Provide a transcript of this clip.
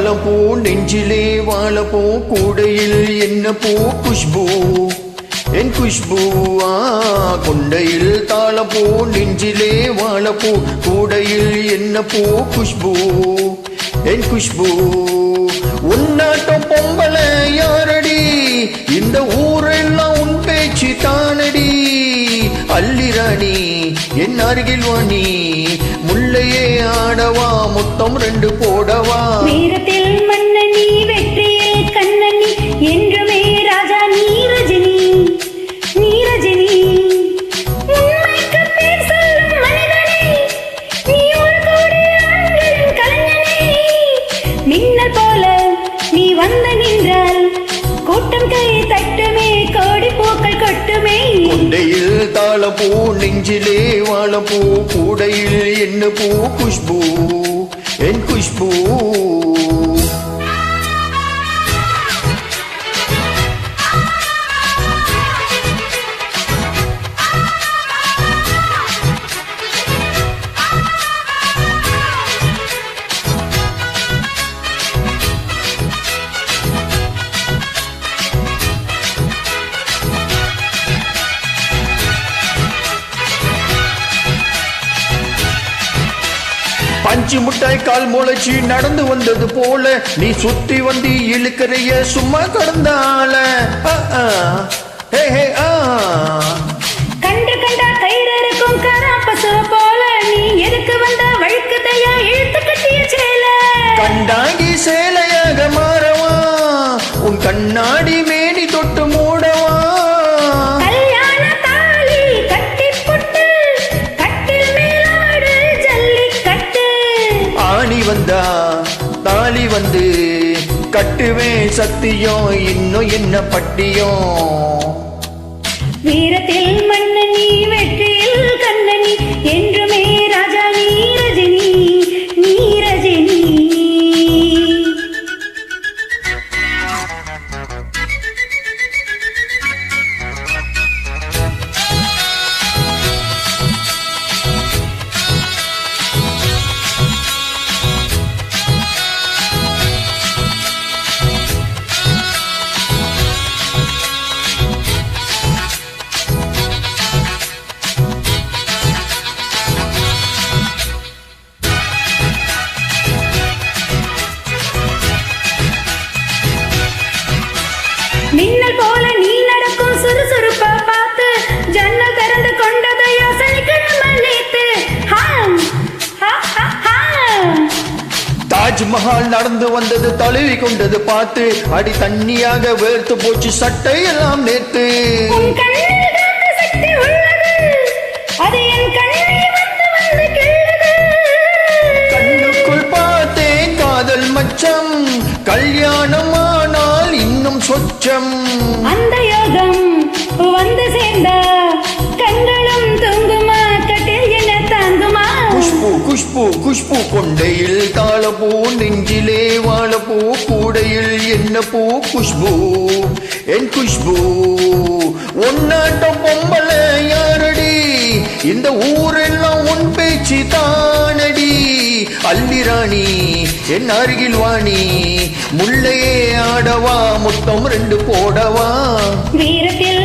தாளப்பூ நெஞ்சிலே வாழப்பூ கூடையில் என்ன பூ குஷ்பூ என் குஷ்பூ கொண்டையில் தாளப்பூ நெஞ்சிலே வாழப்பூ கூடையில் என்ன பூ குஷ்பூ என் குஷ்பூ உன்னாட்டம் பொம்பல யாரடி இந்த ஊரெல்லாம் உன் பேச்சு தானடி அல்லிராணி என் அருகில் வாணி முல்லையே ஆடவா முத்தம் 2 போடவா வீரத்தில் மன்னனி வெற்றியில் கண்ணனி என்றுமே ராஜா நீ ரஜினி நீ ரஜினி உண்மைக்கு பேர் சொல்லும் மனிதனே நீ ஒரு கோடி ஆண்களின் கலைஞனே மின்னல் போல நீ வந்து நின்றால் கூட்டம் கை தட்டுமே கோடி பூக்கள் கொட்டுமே கொண்டையில் தாளப்பூ நெஞ்சிலே வாழப்பூ கூடையில் என்ன பூ குஷ்பூ என் குஷ்பூ பஞ்சு முட்டாய் கால் முளைச்சி நடந்து வந்தது போல நீ சுத்தி வந்து இழுக்கிறைய சும்மா கடந்தால கண்டு கண்டா கயிறு இருக்கும் கரா பசுவ போல நீ எதுக்கு வந்த வழுக்குதையா இழுத்து கட்டிய சேல கண்டாங்கி சேலையாக மாறவா உன் கண்ணாடி மேனி தொட்டு மூடவா கல்யாண தாலி கட்டி புட்டு கட்டில் மேலாடு ஜல்லிக்கட்டு ஆணி வந்தா தாலி வந்து கட்டுவேன் சத்தியம் இன்னும் என்ன பட்டியம் வீரத்தில் மன்னனி வெற்றியில் கண்ணனி என்றுமே ராஜா நீ ரஜினி நீ ரஜினி மின்னல் போல நீ நடக்கும் சுறுசுறுப்ப பார்த்து ஜன்னல் திறந்து கொண்டது யோசனை கிழமை நேத்து தாஜ்மஹால் நடந்து வந்தது தழுவி கொண்டது பார்த்து அடி தண்ணியாக வேர்த்து போச்சு சட்டை எல்லாம் நேத்து உன் கண்ணில் காந்த சக்தி உள்ளது அது என் கண்ணில் வந்து கிள்ளுது கண்ணுக்குள் பார்த்தேன் காதல் மச்சம் கல்யாணம் ஆனால் இன்னும் சொச்சம் அந்த யோகம் வந்து சேர்ந்தா கண்களும் தூங்குமா கட்டில் என்ன தாங்குமா குஷ்பு குஷ்பு குஷ்பு கொண்டையில் தாளப்பூ நெஞ்சிலே வாழப்பூ கூடையில் என்ன பூ குஷ்பு என் குஷ்பு ஒன்னாட்டம் பொம்பல யாரடி இந்த ஊரெல்லாம் உன் பேச்சு தானடி அல்லிராணி என் அருகில் வாணி முல்லையே ஆடவா முத்தம் 2 போடவா வீரத்தில்